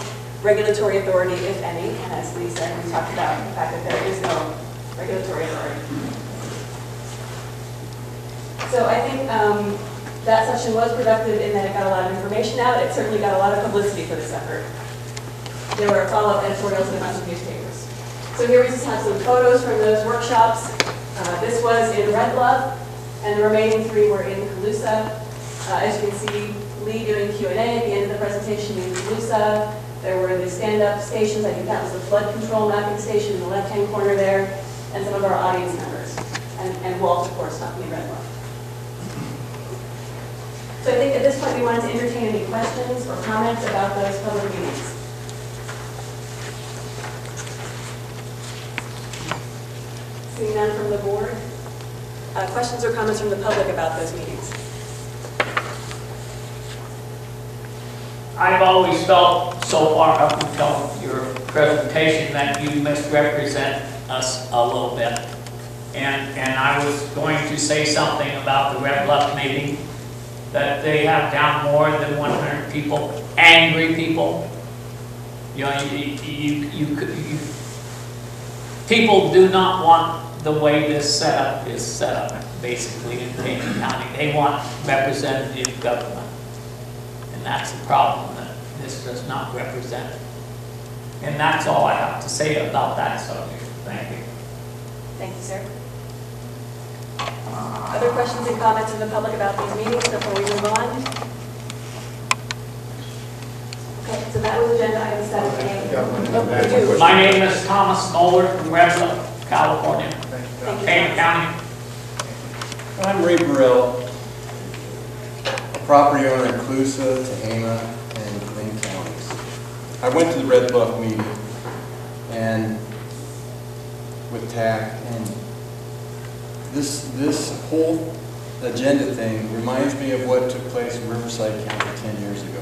regulatory authority, if any? And as Lee said, we talked about the fact that there is no regulatory authority. So I think that session was productive in that it got a lot of information out. It certainly got a lot of publicity for this effort. There were follow-up editorials in a bunch of newspapers. So here we just have some photos from those workshops. This was in Red Bluff, and the remaining three were in Colusa. As you can see, Lee doing Q&A at the end of the presentation in Colusa. There were the stand-up stations. I think that was the flood control mapping station in the left-hand corner there, and some of our audience members. And Walt, of course, talking in Red Bluff. So I think at this point we wanted to entertain any questions or comments about those public meetings. Seeing none from the board. Questions or comments from the public about those meetings? I've always felt so far up until your presentation that you misrepresent us a little bit. And I was going to say something about the Red Bluff meeting, that they have down more than 100 people, angry people. You know, people do not want the way this setup is set up, basically, in Payne County. They want representative government. And that's the problem that this does not represent. And that's all I have to say about that subject. Thank you. Thank you, sir. Other questions and comments from the public about these meetings before we move on? Okay, so that was agenda item 7A. My name is Thomas Moeller from Red Bluff, California, Thank you. Kane County. I'm Ray Burrell, a property owner in Colusa, Tehama, and Lane counties. I went to the Red Bluff meeting and with TAC, and this whole agenda thing reminds me of what took place in Riverside County 10 years ago.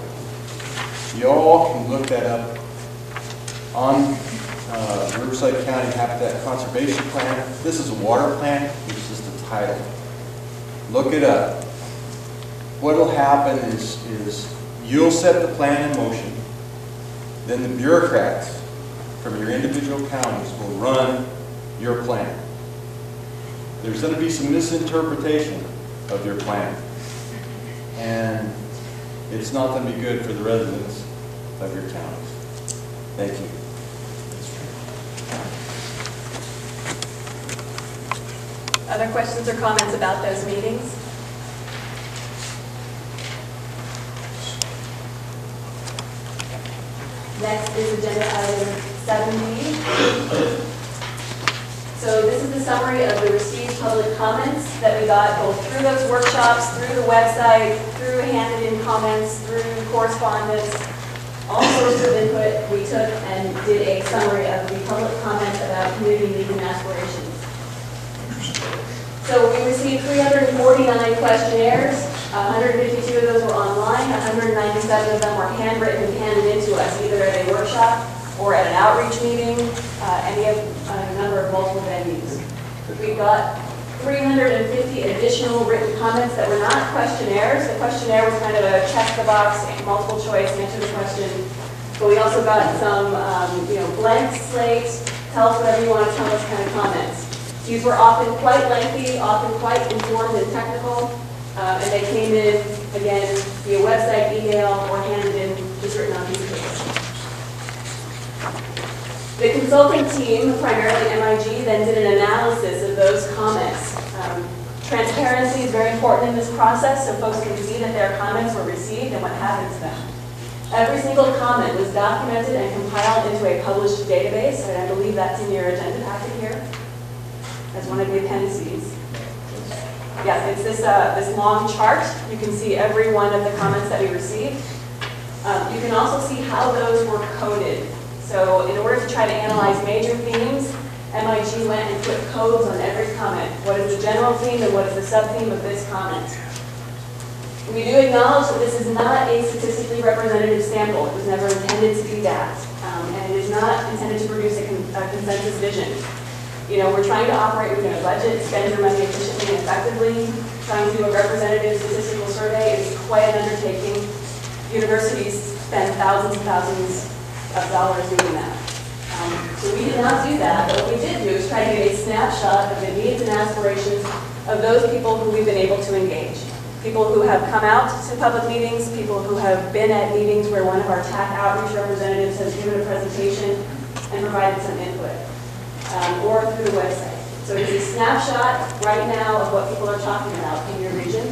You all can look that up on Riverside County Habitat Conservation Plan. This is a water plan, it's just a title. Look it up. What will happen is you'll set the plan in motion, then the bureaucrats from your individual counties will run your plan. There's going to be some misinterpretation of your plan, and it's not going to be good for the residents of your counties. Thank you. Other questions or comments about those meetings? Next is agenda item 7B. So this is the summary of the received public comments that we got both through those workshops, through the website, through handed-in comments, through correspondence, all sources of input. We took and did a summary of the public comments about community needs and aspirations. So we received 349 questionnaires. 152 of those were online. 197 of them were handwritten and handed in to us, either at a workshop or at an outreach meeting, any of a number of multiple venues. We got 350 additional written comments that were not questionnaires. The questionnaire was kind of a check the box, multiple choice, answer the question. But we also got some, blank slates, tell us whatever you want to tell us kind of comments. These were often quite lengthy, often quite informed and technical, and they came in, again, via website, email, or handed in, just written on a piece of paper. The consulting team, primarily MIG, then did an analysis of those comments. Transparency is very important in this process, so folks can see that their comments were received and what happened to them. Every single comment was documented and compiled into a published database, and I believe that's in your agenda packet here as one of the appendices. Yes, it's this long chart. You can see every one of the comments that we received. You can also see how those were coded. So in order to try to analyze major themes, MIG went and put codes on every comment. What is the general theme and what is the sub-theme of this comment? We do acknowledge that this is not a statistically representative sample. It was never intended to be that. And it is not intended to produce a consensus vision. We're trying to operate within a budget, spend your money efficiently and effectively. Trying to do a representative statistical survey is quite an undertaking. Universities spend thousands and thousands of dollars doing that. So we did not do that, but what we did do is try to get a snapshot of the needs and aspirations of those people who we've been able to engage. People who have come out to public meetings, people who have been at meetings where one of our TAC outreach representatives has given a presentation and provided some input, or through the website. So it's a snapshot right now of what people are talking about in your region.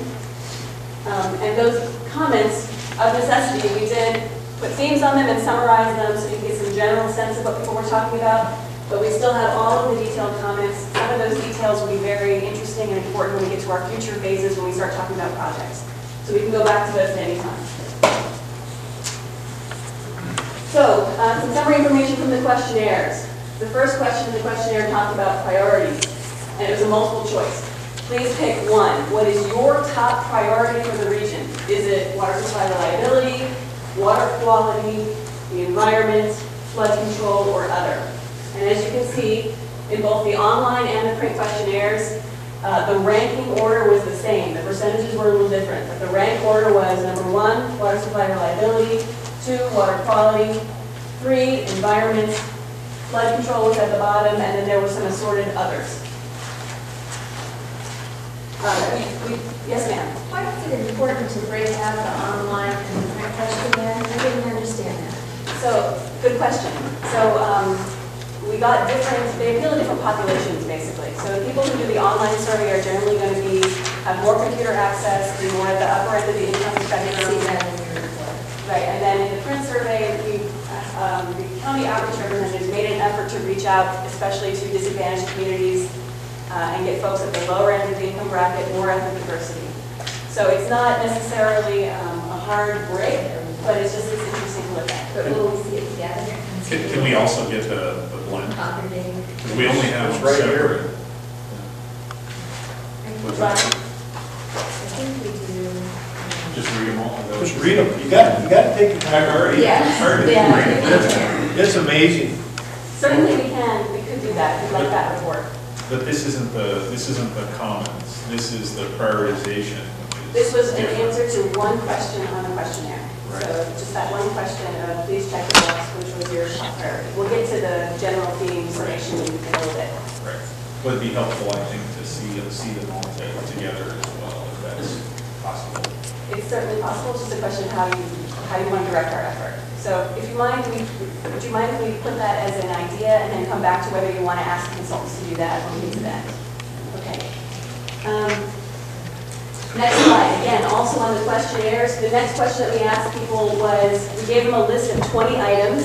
And those comments, of necessity, we did put themes on them and summarize them so you can get some general sense of what people were talking about. But we still have all of the detailed comments. Some of those details will be very interesting and important when we get to our future phases when we start talking about projects. So we can go back to those at any time. So, some summary information from the questionnaires. The first question in the questionnaire talked about priorities, and it was a multiple choice. Please pick one. What is your top priority for the region? Is it water supply reliability, water quality, the environment, flood control, or other? And as you can see, in both the online and the print questionnaires, the ranking order was the same. The percentages were a little different, but the rank order was number 1, water supply reliability, 2, water quality, 3, environment, flood control was at the bottom, and then there were some assorted others. Yes, ma'am. Why is it important to break out the online and the print questionnaire? I didn't understand that. So, good question. So, we got they appeal to different populations, basically. So the people who do the online survey are generally going to have more computer access, be more at the upper end of the income spectrum. See that in your report. Right, and then in the print survey, the county outreach representatives made an effort to reach out, especially to disadvantaged communities, and get folks at the lower end of the income bracket, more ethnic diversity. So it's not necessarily a hard break, but it's just interesting to look at. But will we see it together? Can we also get the blend? Because we only have right separate. here. Right. Just read them all. Just read them. You got to take the time. I've already Yeah. started Yeah. reading them. It's amazing. Certainly we could do that, we'd like that report. But this isn't the commons. This is the prioritization. This was an answer to one question on the questionnaire. So just that one question of please check the box, which was your top priority. We'll get to the general theme summation in a little bit. Right. Would be helpful, I think, to see them all together as well, if that's possible. It's certainly possible, it's just a question of how you want to direct our effort. So if you mind, would you mind if we put that as an idea and then come back to whether you want to ask consultants to do that when we get to that? Okay. Next slide, again, also on the questionnaires, the next question that we asked people was, we gave them a list of 20 items,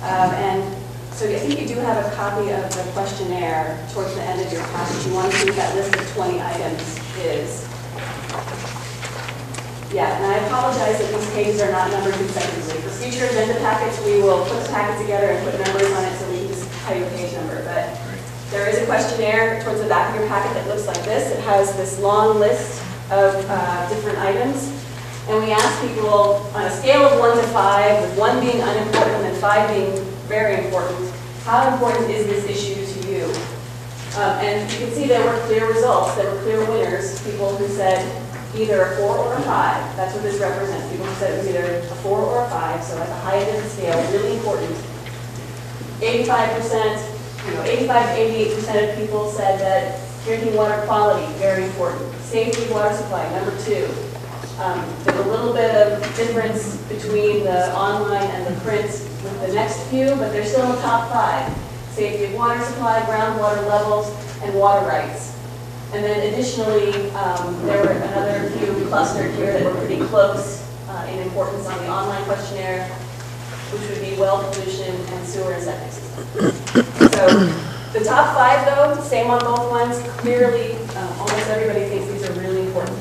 and so I think you do have a copy of the questionnaire towards the end of your package. You want to see what that list of 20 items is. Yeah, and I apologize that these pages are not numbered consecutively. For future agenda packets, we will put the packet together and put numbers on it so we can just tell you a page number. But there is a questionnaire towards the back of your packet that looks like this. It has this long list of different items. And we ask people on a scale of 1 to 5, with 1 being unimportant and 5 being very important, how important is this issue to you? And you can see there were clear results, there were clear winners, people who said either a 4 or a 5. That's what this represents. People who said it was either a 4 or a 5, so at the high end of the scale, really important. 85%, 85 to 88% of people said that drinking water quality, very important. Safety of water supply, number 2. There's a little bit of difference between the online and the print with the next few, but they're still in the top 5. Safety of water supply, groundwater levels, and water rights. And then additionally, there were another few clustered here that were pretty close in importance on the online questionnaire, which would be well pollution and sewer and septic systems. So the top 5, though, same on both ones. Clearly, almost everybody thinks these are really important.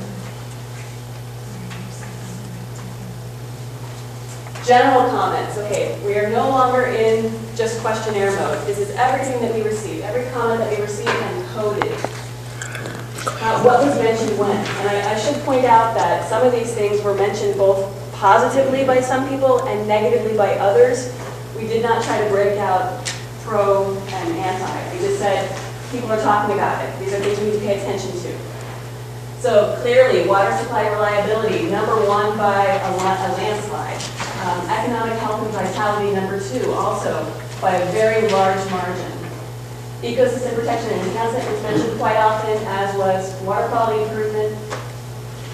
General comments. Okay, we are no longer in just questionnaire mode. This is everything that we receive, every comment that we receive and coded. What was mentioned when? And I should point out that some of these things were mentioned both positively by some people and negatively by others. We did not try to break out pro and anti. We just said people are talking about it. These are things we need to pay attention to. So clearly, water supply reliability, number 1 by a landslide. Economic health and vitality, number 2, also by a very large margin. Ecosystem protection and enhancement was mentioned quite often, as was water quality improvement.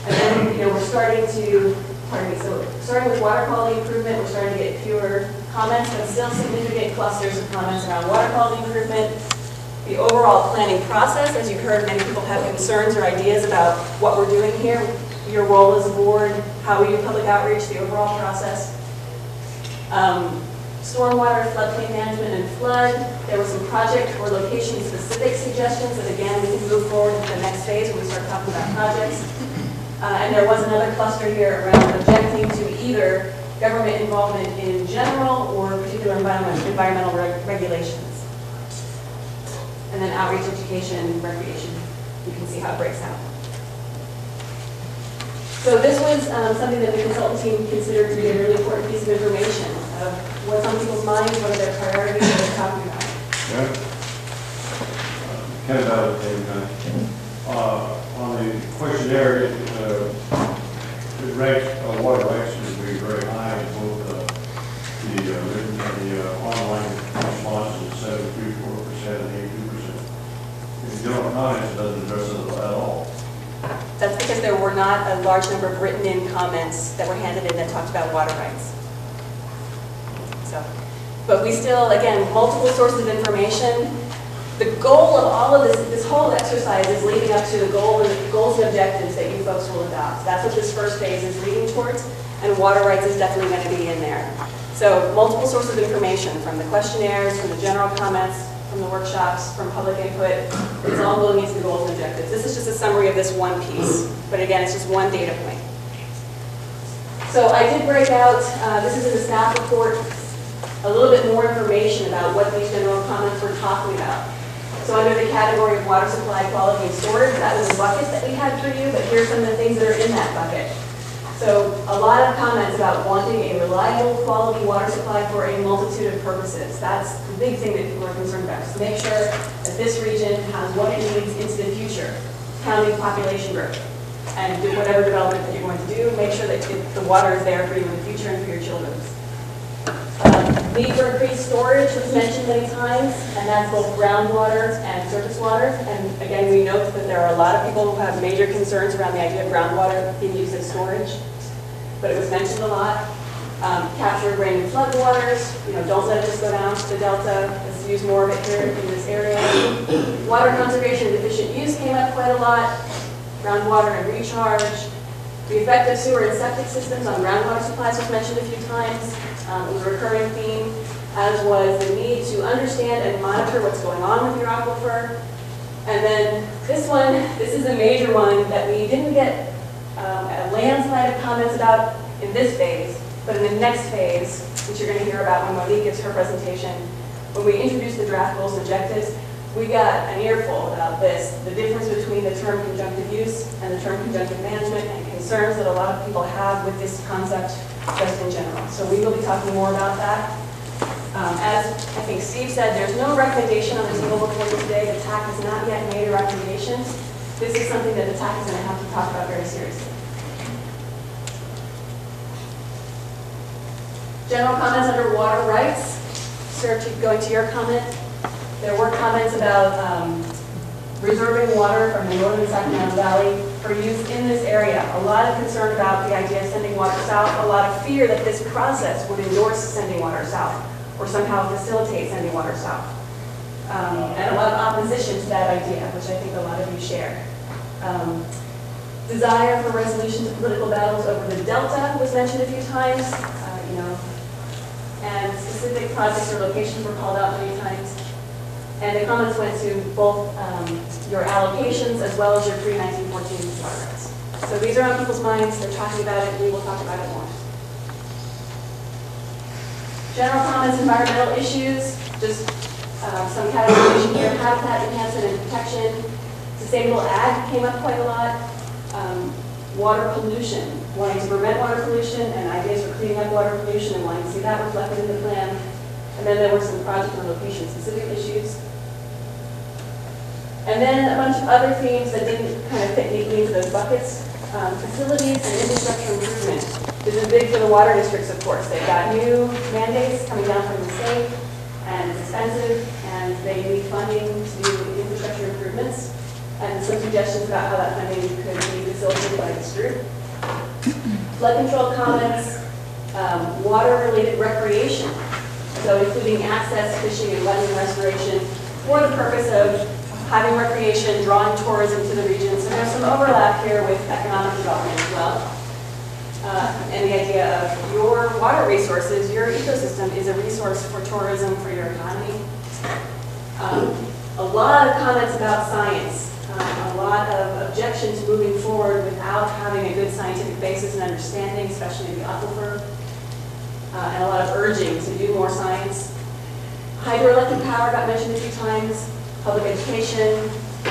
And then, we're starting to, so starting with water quality improvement, we're starting to get fewer comments, but still significant clusters of comments around water quality improvement. The overall planning process, as you've heard, many people have concerns or ideas about what we're doing here, your role as a board, how we do public outreach, the overall process. Stormwater, floodplain management, and flood. There was some project or location-specific suggestions that, again, we can move forward to the next phase when we start talking about projects. And there was another cluster here around objecting to either government involvement in general or particular environmental regulations. And then outreach, education, recreation. You can see how it breaks out. So this was something that the consultant team considered to be a really important piece of information of what's on people's minds, what are their priorities, what they're talking about. Yeah. Kind of out of the on the questionnaire, it ranks water rights to be very high in both the written and the online responses, 73.4% and 82%. In general comments, it doesn't address it at all. That's because there were not a large number of written-in comments that were handed in that talked about water rights. So, but we still, again, multiple sources of information. The goal of all of this whole exercise is leading up to the goals and objectives that you folks will adopt. That's what this first phase is leading towards, and water rights is definitely going to be in there. So multiple sources of information, from the questionnaires, from the general comments, from the workshops, from public input. It's all going into the goals and objectives. This is just a summary of this one piece, but again, it's just one data point. So I did break out, this is in the staff report, a little bit more information about what these general comments were talking about. So under the category of water supply, quality, and storage, that was a bucket that we had for you, but here's some of the things that are in that bucket. So a lot of comments about wanting a reliable, quality water supply for a multitude of purposes. That's the big thing that people are concerned about. So make sure that this region has what it needs into the future, counting population growth. And do whatever development that you're going to do, make sure that the water is there for you in the future and for your children. Need for increased storage was mentioned many times, and that's both groundwater and surface water. And again, we note that there are a lot of people who have major concerns around the idea of groundwater being used as storage, but it was mentioned a lot. Capture rain and flood waters, don't let it just go down to the delta. Let's use more of it here in this area. Water conservation and efficient use came up quite a lot. Groundwater and recharge. The effect of sewer and septic systems on groundwater supplies was mentioned a few times. It was a recurring theme, as was the need to understand and monitor what's going on with your aquifer. And then this one, this is a major one that we didn't get a landslide of comments about in this phase, but in the next phase, which you're going to hear about when Monique gives her presentation, when we introduced the draft goals and objectives, we got an earful about this, the difference between the term conjunctive use and the term conjunctive management, and concerns that a lot of people have with this concept just in general. So we will be talking more about that. As I think Steve said, there's no recommendation on the table before you today. The TAC has not yet made a recommendation. This is something that the TAC is going to have to talk about very seriously. General comments under water rights. Sir, going to your comment. There were comments about reserving water from the northern Sacramento Valley for use in this area. A lot of concern about the idea of sending water south, a lot of fear that this process would endorse sending water south or somehow facilitate sending water south. And a lot of opposition to that idea, which I think a lot of you share. Desire for resolution to political battles over the Delta was mentioned a few times, and specific projects or locations were called out many times. And the comments went to both your allocations as well as your pre-1914 water rights. So these are on people's minds. They're talking about it. We will talk about it more. General comments, environmental issues, just some categorization here. Habitat enhancement and protection. Sustainable ag came up quite a lot. Water pollution, wanting to prevent water pollution and ideas for cleaning up water pollution and wanting to see that reflected in the plan. And then there were some project or location-specific issues. And then a bunch of other themes that didn't kind of fit neatly into those buckets. Facilities and infrastructure improvement. This is big for the water districts, of course. They've got new mandates coming down from the state, and it's expensive, and they need funding to do infrastructure improvements, and some suggestions about how that funding could be facilitated by this group. Flood control comments, water-related recreation. So including access, fishing, and wetland restoration for the purpose of having recreation, drawing tourism to the region. So there's some overlap here with economic development as well. And the idea of your water resources, your ecosystem is a resource for tourism, for your economy. A lot of comments about science. A lot of objections moving forward without having a good scientific basis and understanding, especially the aquifer. And a lot of urging to do more science. Hydroelectric power got mentioned a few times. Public education,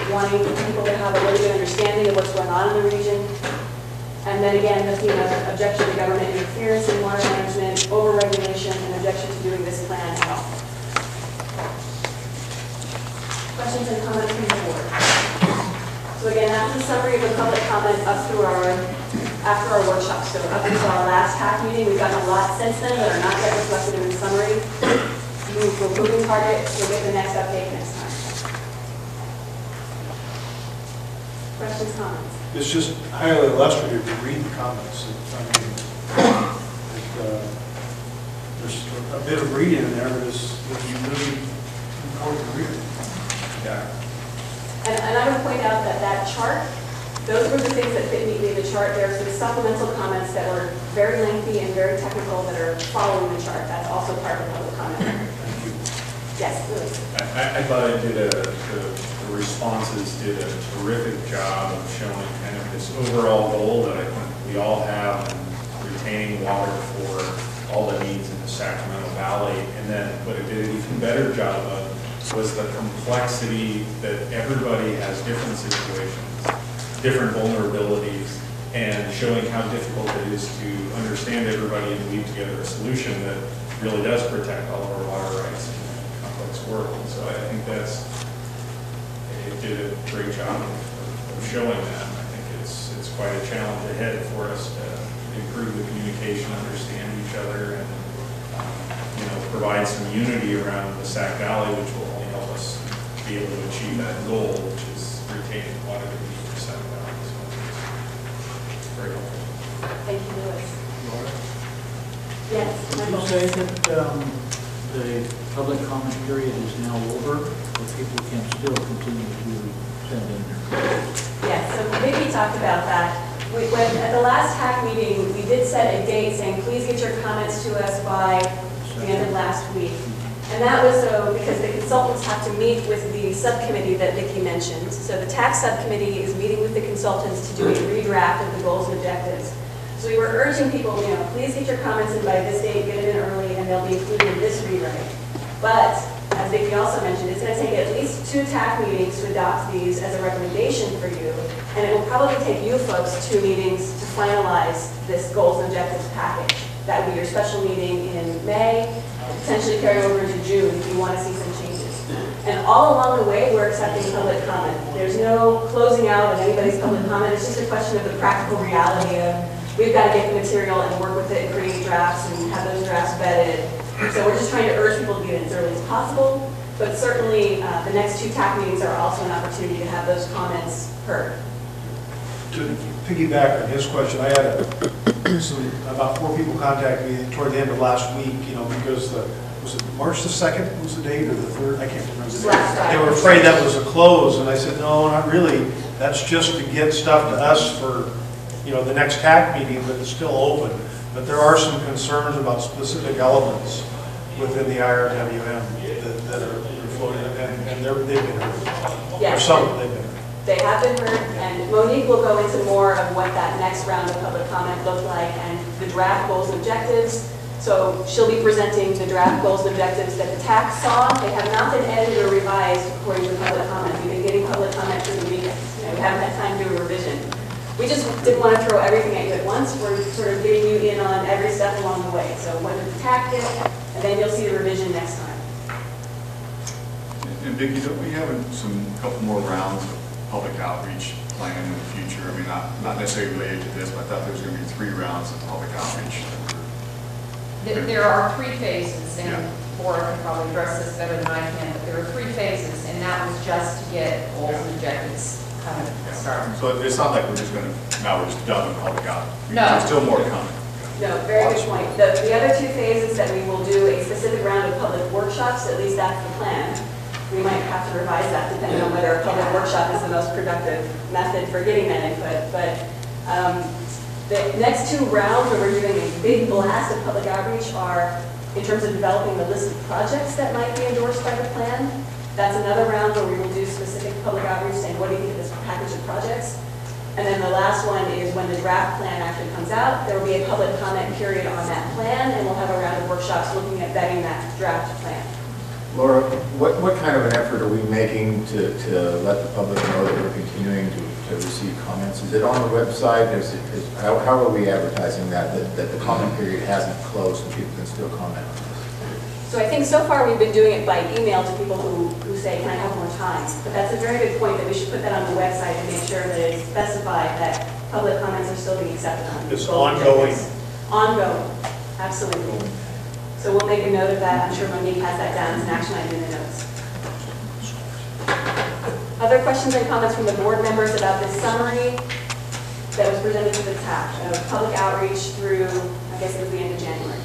wanting people to have a really good understanding of what's going on in the region. And then again, the theme of objection to government interference in water management, overregulation, and objection to doing this plan at all. Questions and comments from the board? So again, that's the summary of the public comment up through after our workshop. So up until our last TAC meeting, we've gotten a lot since then that are not yet reflected in the summary. We're moving target. We'll get the next update next time. Questions, comments? It's just highly illustrative to read the comments. There's a bit of reading in there, but it's really important to read. And I would point out that that chart Those were the things that fit neatly in the chart. There are some supplemental comments that were very lengthy and very technical that are following the chart. That's also part of the public comment. Yes, Louis. I thought the responses did a terrific job of showing kind of this overall goal that I think we all have in retaining water for all the needs in the Sacramento Valley. And then what it did an even better job of was the complexity that everybody has different situations, different vulnerabilities, and showing how difficult it is to understand everybody and weave together a solution that really does protect all of our water rights in a complex world. So I think it did a great job of showing that. I think it's quite a challenge ahead for us to improve the communication, understand each other, and provide some unity around the Sac Valley, which will only help us be able to achieve that goal, which is retaining water to be for Sac Valley. So it's very helpful. Thank you, Louis. Yes, Did you say that the public comment period is now over, or people can still continue to send in their comments? Yes, so Vicki talked about that. At the last TAC meeting, we did set a date saying, please get your comments to us by the end of last week. And that was so because the consultants have to meet with the subcommittee that Vicki mentioned. So the tax subcommittee is meeting with the consultants to do a redraft of the goals and objectives. So we were urging people, please get your comments in by this date, get them in early, and they'll be included in this rewrite. But, as Vicki also mentioned, it's going to take at least 2 TAC meetings to adopt these as a recommendation for you. And it will probably take you folks 2 meetings to finalize this goals and objectives package. That would be your special meeting in May, and potentially carry over into June if you want to see some changes. And all along the way, we're accepting public comment. There's no closing out of anybody's public comment. It's just a question of the practical reality of we've got to get the material and work with it and create drafts and have those drafts vetted. So we're just trying to urge people to get it as early as possible. But certainly, the next 2 TAC meetings are also an opportunity to have those comments heard. To piggyback on his question, I had about 4 people contact me toward the end of last week, because was it March the 2nd was the date, or the 3rd? I can't remember the date. They were afraid that was a close, and I said, no, not really. That's just to get stuff to us for, the next TAC meeting, but it's still open. But there are some concerns about specific elements within the IRWM that are floating, and they've been heard. Yes. Or some they've been heard. They have been heard, and Monique will go into more of what that next round of public comment looked like and the draft goals and objectives. So she'll be presenting the draft goals and objectives that the TAC saw. They have not been edited or revised according to the public comment. We've been getting public comment through the weekends. We haven't had time to do a revision. We just didn't want to throw everything at you at once. We're sort of getting you in on every step along the way. So what did the TAC get, and then you'll see the revision next time. And Vicki, don't we have a couple more rounds of public outreach planned in the future? I mean, not necessarily related to this, but I thought there was going to be 3 rounds of public outreach. There are 3 phases, and Laura can probably address this better than I can, but there are 3 phases, and that was just to get goals and objectives kind of started. So it's not like we're just done with public outreach. No. There's still more coming. No, very good point. The other 2 phases that we will do a specific round of public workshops, at least that's the plan. We might have to revise that depending on whether a public workshop is the most productive method for getting that input. But the next 2 rounds where we're doing a big blast of public outreach are in terms of developing the list of projects that might be endorsed by the plan. That's another round where we will do specific public outreach saying, what do you think of this package of projects? And then the last one is when the draft plan actually comes out, there will be a public comment period on that plan, and we'll have a round of workshops looking at vetting that draft plan. Laura, what kind of an effort are we making to let the public know that we're continuing to receive comments? Is it on the website? How are we advertising that the comment period hasn't closed and people can still comment on this? So I think so far we've been doing it by email to people who say, can I have more time? But that's a very good point that we should put that on the website and make sure that it's specified that public comments are still being accepted on. It's ongoing. Ongoing, absolutely. So we'll make a note of that. I'm sure Monique has that down as an action item in the notes. Other questions and comments from the board members about this summary that was presented to the TAC of public outreach through, I guess it was the end of January.